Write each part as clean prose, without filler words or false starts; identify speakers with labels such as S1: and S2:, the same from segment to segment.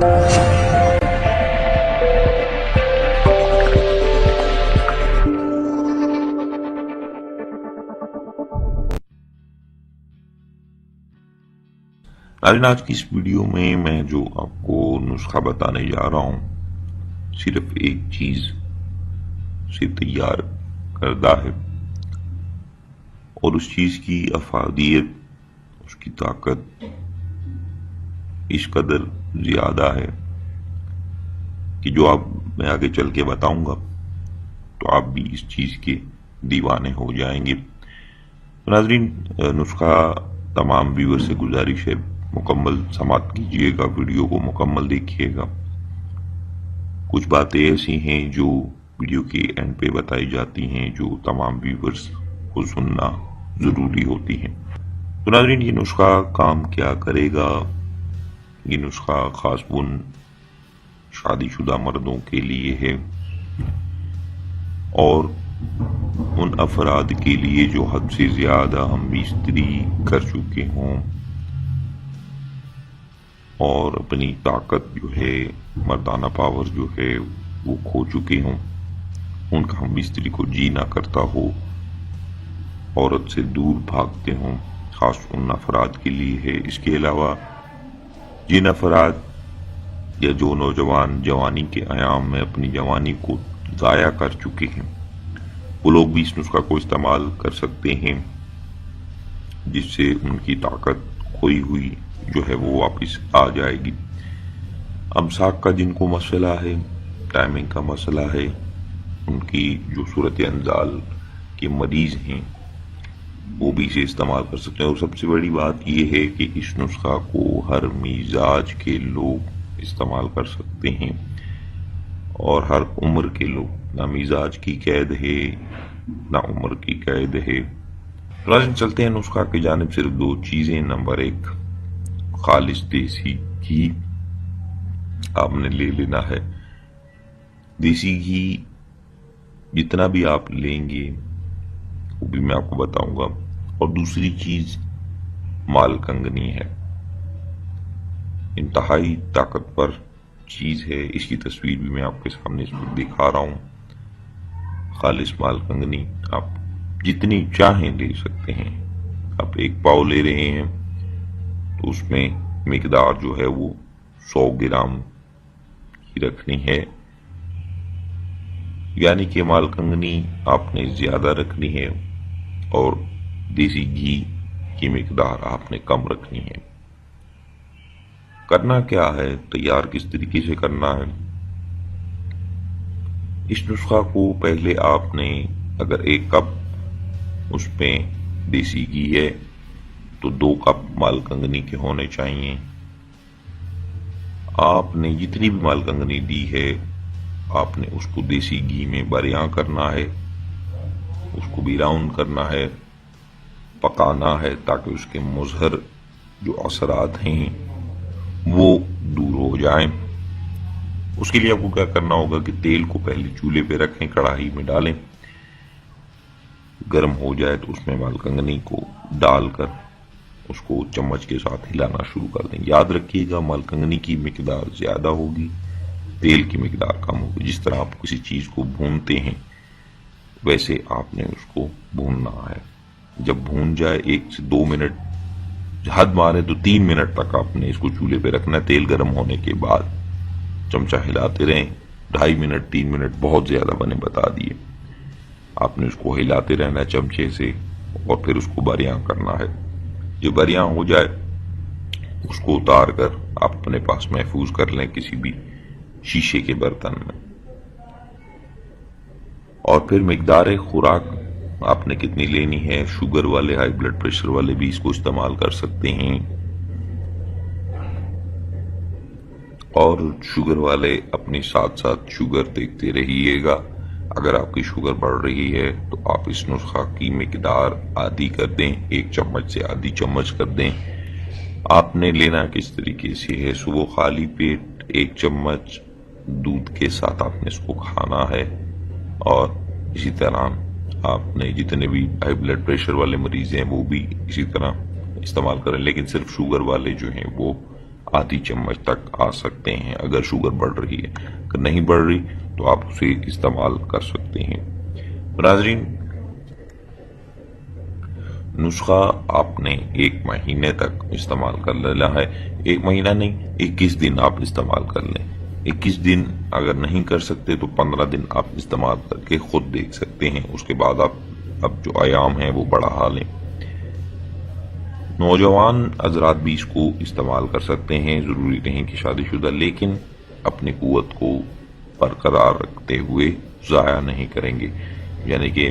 S1: ناظرین، آج کی اس ویڈیو میں جو آپ کو نسخہ بتانے جا رہا ہوں صرف ایک چیز سے تیار کردہ ہے، اور اس چیز کی افادیت، اس کی طاقت اس قدر زیادہ ہے کہ جو آپ میں آگے چل کے بتاؤں گا تو آپ بھی اس چیز کے دیوانے ہو جائیں گے۔ تو ناظرین، نسخہ تمام ویور سے گزارش ہے مکمل سماعت کیجئے گا، ویڈیو کو مکمل دیکھیے گا۔ کچھ باتیں ایسی ہیں جو ویڈیو کے اینڈ پہ بتائی جاتی ہیں جو تمام ویورز کو سننا ضروری ہوتی ہیں۔ تو ناظرین، یہ نسخہ کام کیا کرے گا؟ یہ نسخہ خاص شادی شدہ مردوں کے لیے ہے اور ان افراد کے لیے جو حد سے زیادہ ہم بیستری کر چکے ہوں اور اپنی طاقت جو ہے، مردانہ پاور جو ہے وہ کھو چکے ہوں، ان کا ہم بستری کو جی نہ کرتا ہو، عورت سے دور بھاگتے ہوں، خاص ان افراد کے لیے ہے۔ اس کے علاوہ جن افراد یا جو نوجوان جوانی کے ایام میں اپنی جوانی کو ضائع کر چکے ہیں، وہ لوگ بھی اس نسخہ کو استعمال کر سکتے ہیں، جس سے ان کی طاقت کھوئی ہوئی جو ہے وہ واپس آ جائے گی۔ امساک کا جن کو مسئلہ ہے، ٹائمنگ کا مسئلہ ہے، ان کی جو صورت انزال کے مریض ہیں وہ بھی اسے استعمال کر سکتے ہیں۔ اور سب سے بڑی بات یہ ہے کہ اس نسخہ کو ہر مزاج کے لوگ استعمال کر سکتے ہیں اور ہر عمر کے لوگ، نہ مزاج کی قید ہے نہ عمر کی قید ہے۔ لازم چلتے ہیں نسخہ کی جانب۔ صرف دو چیزیں۔ نمبر ایک، خالص دیسی گھی آپ نے لے لینا ہے۔ دیسی گھی جتنا بھی آپ لیں گے وہ بھی میں آپ کو بتاؤں گا۔ اور دوسری چیز مال کنگنی ہے، انتہائی طاقتور چیز ہے۔ اس کی تصویر بھی میں آپ کے سامنے اس وقت دکھا رہا ہوں۔ خالص مال کنگنی آپ جتنی چاہیں لے سکتے ہیں۔ آپ ایک پاؤ لے رہے ہیں تو اس میں مقدار جو ہے وہ 100 گرام کی رکھنی ہے، یعنی کہ مال کنگنی آپ نے زیادہ رکھنی ہے اور دیسی گھی کی مقدار آپ نے کم رکھنی ہے۔ کرنا کیا ہے، تیار کس طریقے سے کرنا ہے؟ اس نسخہ کو پہلے آپ نے، اگر 1 کپ اس میں دیسی گھی ہے تو 2 کپ مال کنگنی کے ہونے چاہیے۔ آپ نے جتنی بھی مال کنگنی دی ہے آپ نے اس کو دیسی گھی میں بریاں کرنا ہے، اس کو براؤن کرنا ہے، پکانا ہے تاکہ اس کے مضر جو اثرات ہیں وہ دور ہو جائیں۔ اس کے لیے آپ کو کیا کرنا ہوگا کہ تیل کو پہلے چولہے پہ رکھیں، کڑاہی میں ڈالیں، گرم ہو جائے تو اس میں مال کنگنی کو ڈال کر اس کو چمچ کے ساتھ ہلانا شروع کر دیں۔ یاد رکھیے گا مال کنگنی کی مقدار زیادہ ہوگی، تیل کی مقدار کم ہوگی۔ جس طرح آپ کسی چیز کو بھونتے ہیں ویسے آپ نے اس کو بھوننا ہے۔ جب بھون جائے 1 سے 2 منٹ، حد مارے تو 3 منٹ تک آپ نے اس کو چولہے پہ رکھنا ہے۔ تیل گرم ہونے کے بعد چمچہ ہلاتے رہیں، 2.5 منٹ 3 منٹ بہت زیادہ بنے بتا دیے۔ آپ نے اس کو ہلاتے رہنا چمچے سے اور پھر اس کو بریاں کرنا ہے۔ جو بریاں ہو جائے اس کو اتار کر آپ اپنے پاس محفوظ کر لیں کسی بھی شیشے کے برتن میں۔ اور پھر مقدار خوراک آپ نے کتنی لینی ہے۔ شوگر والے، ہائی بلڈ پریشر والے بھی اس کو استعمال کر سکتے ہیں، اور شوگر والے اپنے ساتھ ساتھ شوگر دیکھتے رہیے گا۔ اگر آپ کی شوگر بڑھ رہی ہے تو آپ اس نسخہ کی مقدار آدھی کر دیں، 1 چمچ سے آدھی چمچ کر دیں۔ آپ نے لینا کس طریقے سے ہے، صبح خالی پیٹ 1 چمچ دودھ کے ساتھ آپ نے اس کو کھانا ہے، اور اسی طرح آپ نے جتنے بھی ہائی بلڈ پریشر والے مریض ہیں وہ بھی اسی طرح استعمال کریں، لیکن صرف شوگر والے جو ہیں وہ آدھی چمچ تک آ سکتے ہیں اگر شوگر بڑھ رہی ہے. اگر نہیں بڑھ رہی تو آپ اسے استعمال کر سکتے ہیں. ناظرین، نسخہ آپ نے 1 مہینے تک استعمال کر لینا ہے. 1 مہینہ نہیں، 21 دن آپ استعمال کر لیں. 21 دن اگر نہیں کر سکتے تو 15 دن آپ استعمال کر کے خود دیکھ سکتے ہیں. اس کے بعد آپ اب جو ایام ہیں وہ بڑھا لیں. نوجوان حضرات بھی اس کو استعمال کر سکتے ہیں، ضروری نہیں کہ شادی شدہ، لیکن اپنی قوت کو برقرار رکھتے ہوئے ضائع نہیں کریں گے. یعنی کہ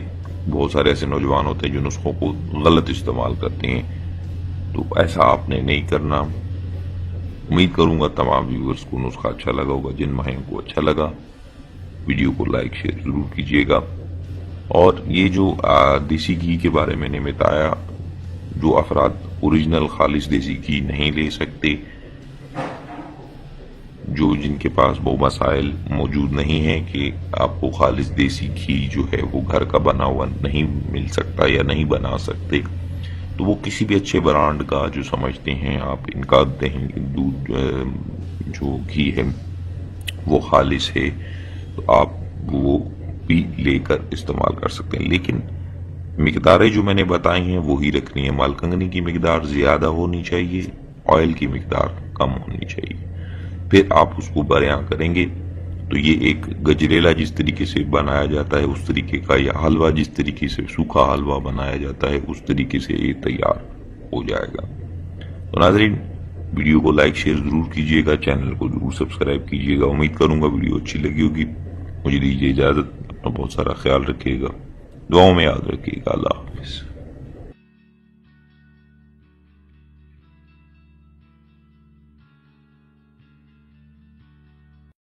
S1: بہت سارے ایسے نوجوان ہوتے ہیں جو نسخوں کو غلط استعمال کرتے ہیں، تو ایسا آپ نے نہیں کرنا. امید کروں گا تمام ویورز کو نسخہ اچھا لگا ہوگا. جن ماہرین کو اچھا لگا ویڈیو کو لائک شیئر ضرور کیجیے گا. اور یہ جو دیسی گھی کے بارے میں نے بتایا، جو افراد اوریجنل خالص دیسی گھی نہیں لے سکتے، جن کے پاس وہ مسائل موجود نہیں ہیں کہ آپ کو خالص دیسی گھی جو ہے وہ گھر کا بنا ہوا نہیں مل سکتا یا نہیں بنا سکتے، تو وہ کسی بھی اچھے برانڈ کا جو سمجھتے ہیں آپ، ان کا دودھ جو گھی ہے وہ خالص ہے، تو آپ وہ بھی لے کر استعمال کر سکتے ہیں. لیکن مقداریں جو میں نے بتائی ہیں وہی رکھنی ہے. مالکنگنی کی مقدار زیادہ ہونی چاہیے، آئل کی مقدار کم ہونی چاہیے. پھر آپ اس کو بیان کریں گے تو یہ ایک گجریلا جس طریقے سے بنایا جاتا ہے اس طریقے کا، یا حلوہ جس طریقے سے سوکھا حلوہ بنایا جاتا ہے اس طریقے سے یہ تیار ہو جائے گا. تو ناظرین، ویڈیو کو لائک شیئر ضرور کیجیے گا، چینل کو ضرور سبسکرائب کیجیے گا. امید کروں گا ویڈیو اچھی لگی ہوگی. مجھے دیجیے اجازت، اپنا بہت سارا خیال رکھیے گا، دعاؤں میں یاد رکھیے گا. اللہ حافظ.